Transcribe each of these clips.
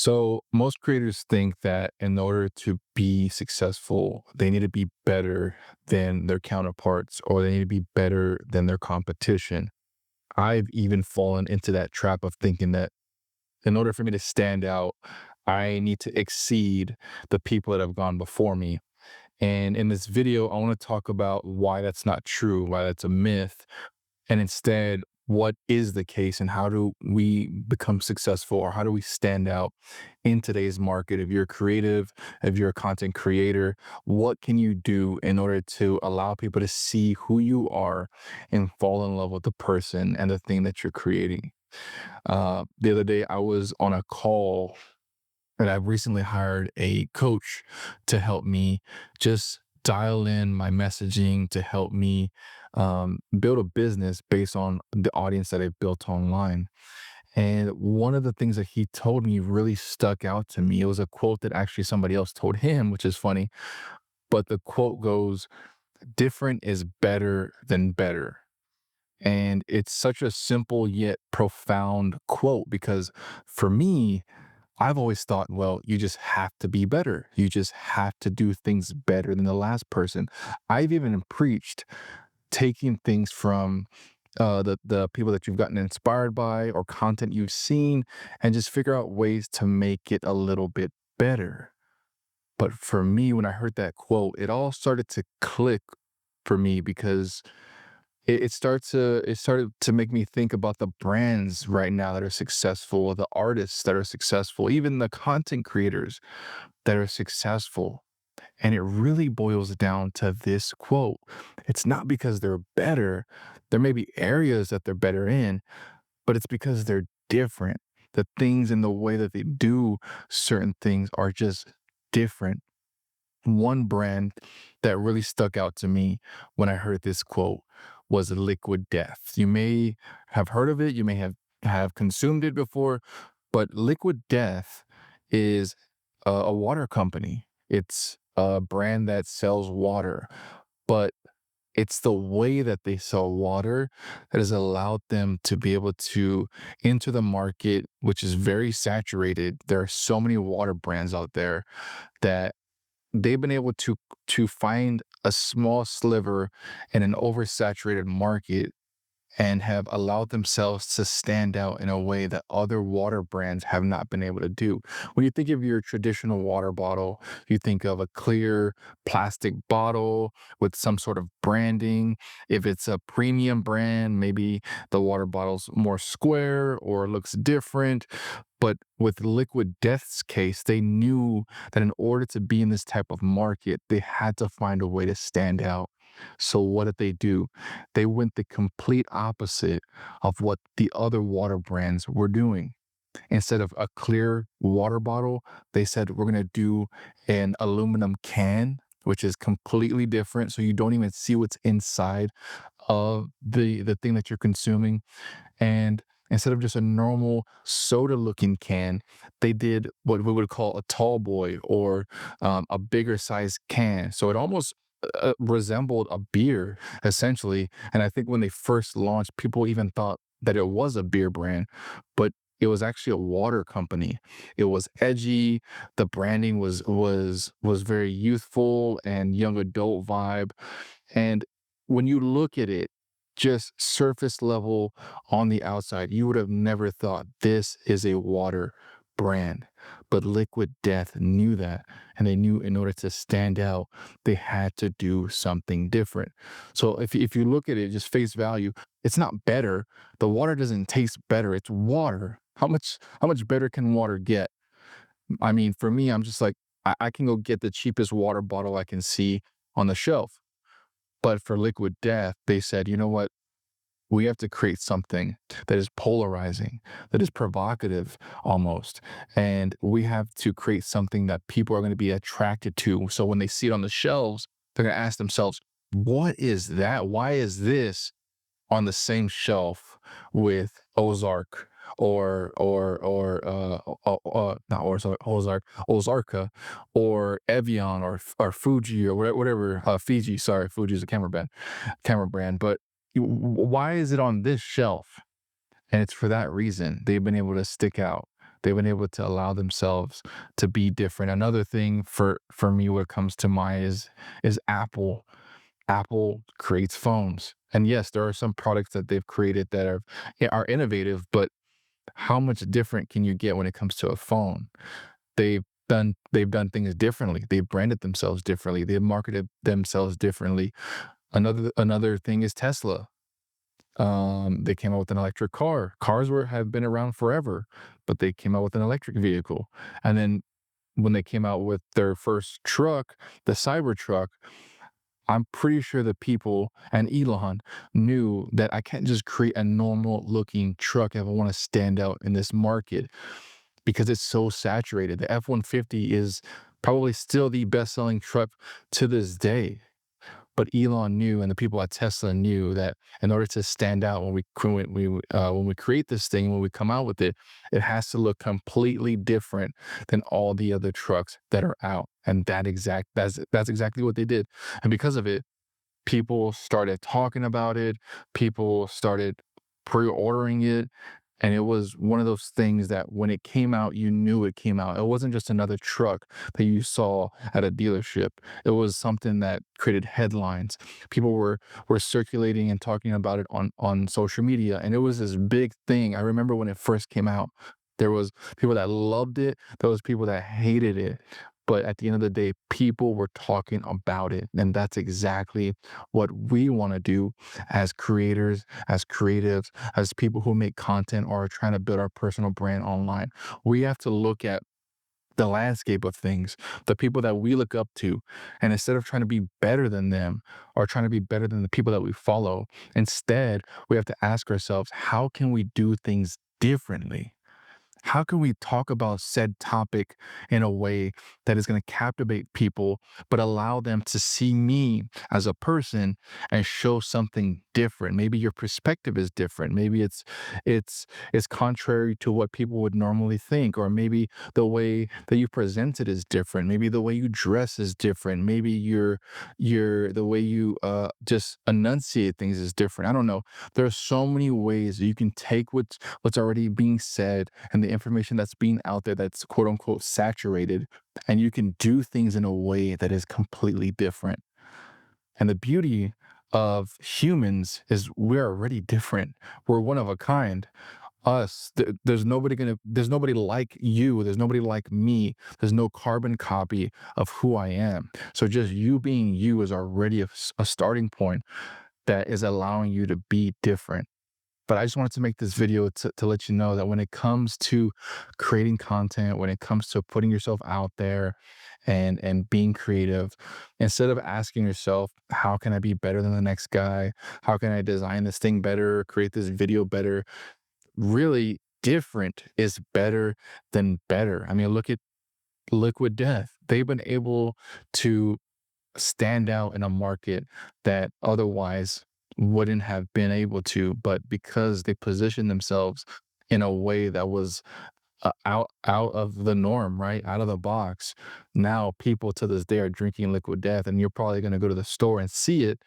So most creators think that in order to be successful, they need to be better than their counterparts or they need to be better than their competition. I've even fallen into that trap of thinking that in order for me to stand out, I need to exceed the people that have gone before me. And in this video, I want to talk about why that's not true, why that's a myth, and instead, what is the case and how do we become successful or how do we stand out in today's market? If you're creative, if you're a content creator, what can you do in order to allow people to see who you are and fall in love with the person and the thing that you're creating? The other day, I was on a call and I've recently hired a coach to help me just dial in my messaging to help me build a business based on the audience that I've built online. And one of the things that he told me really stuck out to me. It was a quote that actually somebody else told him, which is funny. But the quote goes, different is better than better. And it's such a simple yet profound quote because for me, I've always thought, well, you just have to be better. You just have to do things better than the last person. I've even preached taking things from the people that you've gotten inspired by or content you've seen and just figure out ways to make it a little bit better. But for me, when I heard that quote, it all started to click for me because it started to make me think about the brands right now that are successful, the artists that are successful, even the content creators that are successful. And it really boils down to this quote. It's not because they're better. There may be areas that they're better in, but it's because they're different. The things and the way that they do certain things are just different. One brand that really stuck out to me when I heard this quote was Liquid Death. You may have heard of it, you may have consumed it before, but Liquid Death is a water company. It's a brand that sells water, but it's the way that they sell water that has allowed them to be able to enter the market, which is very saturated. There are so many water brands out there that they've been able to find a small sliver in an oversaturated market and have allowed themselves to stand out in a way that other water brands have not been able to do. When you think of your traditional water bottle, you think of a clear plastic bottle with some sort of branding. If it's a premium brand, maybe the water bottle's more square or looks different. But with Liquid Death's case, they knew that in order to be in this type of market, they had to find a way to stand out. So what did they do? They went the complete opposite of what the other water brands were doing. Instead of a clear water bottle, they said, we're going to do an aluminum can, which is completely different. So you don't even see what's inside of the thing that you're consuming. And instead of just a normal soda looking can, they did what we would call a tall boy or a bigger size can. So it almost resembled a beer essentially. And I think when they first launched, people even thought that it was a beer brand, but it was actually a water company. It was edgy. The branding was very youthful and young adult vibe. And when you look at it, just surface level on the outside, you would have never thought this is a water brand. But Liquid Death knew that, and they knew in order to stand out, they had to do something different. So if you look at it just face value, it's not better. The water doesn't taste better. It's water. How much better can water get? I mean, for me, I'm just like I can go get the cheapest water bottle I can see on the shelf. But for Liquid Death, they said, you know what? We have to create something that is polarizing, that is provocative almost. And we have to create something that people are going to be attracted to. So when they see it on the shelves, they're going to ask themselves, what is that? Why is this on the same shelf with Ozark or not Ozarka or Evian or Fuji or whatever, Fiji, sorry, Fuji is a camera brand, but why is it on this shelf? And it's for that reason they've been able to stick out. They've been able to allow themselves to be different. Another thing for me, what comes to mind is Apple. Apple creates phones. And yes, there are some products that they've created that are innovative, but how much different can you get when it comes to a phone? They've done things differently. They've branded themselves differently. They've marketed themselves differently. Another thing is Tesla. They came out with an electric car. Cars have been around forever, but they came out with an electric vehicle. And then when they came out with their first truck, the Cybertruck, I'm pretty sure the people and Elon knew that I can't just create a normal looking truck if I want to stand out in this market because it's so saturated. The F-150 is probably still the best selling truck to this day. But Elon knew, and the people at Tesla knew that in order to stand out when we create this thing, when we come out with it, it has to look completely different than all the other trucks that are out. And that's exactly what they did. And because of it, people started talking about it, people started pre-ordering it, and it was one of those things that when it came out, you knew it came out. It wasn't just another truck that you saw at a dealership. It was something that created headlines. People were circulating and talking about it on social media, and it was this big thing. I remember when it first came out, there was people that loved it, there was people that hated it. But at the end of the day, people were talking about it. And that's exactly what we want to do as creators, as creatives, as people who make content or are trying to build our personal brand online. We have to look at the landscape of things, the people that we look up to, and instead of trying to be better than them or trying to be better than the people that we follow, instead, we have to ask ourselves, how can we do things differently? How can we talk about said topic in a way that is going to captivate people, but allow them to see me as a person and show something different? Maybe your perspective is different. Maybe it's contrary to what people would normally think, or maybe the way that you present it is different. Maybe the way you dress is different. Maybe your the way you just enunciate things is different. I don't know. There are so many ways that you can take what's already being said and the information that's being out there that's quote unquote saturated, and you can do things in a way that is completely different. And the beauty of humans is we're already different. We're one of a kind. There's nobody like you. There's nobody like me. There's no carbon copy of who I am. So just you being you is already a starting point that is allowing you to be different. But I just wanted to make this video to let you know that when it comes to creating content, when it comes to putting yourself out there and being creative, instead of asking yourself, how can I be better than the next guy? How can I design this thing better, create this video better? Really different is better than better. I mean, look at Liquid Death. They've been able to stand out in a market that otherwise wouldn't have been able to, but because they positioned themselves in a way that was out of the norm, right? Out of the box. Now people to this day are drinking Liquid Death, and you're probably going to go to the store and see it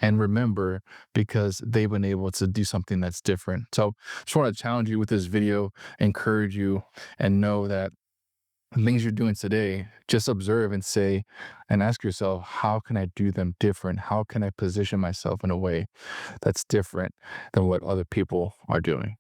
and remember because they've been able to do something that's different. So just want to challenge you with this video, encourage you, and know that things you're doing today, just observe and say, and ask yourself, how can I do them different? How can I position myself in a way that's different than what other people are doing?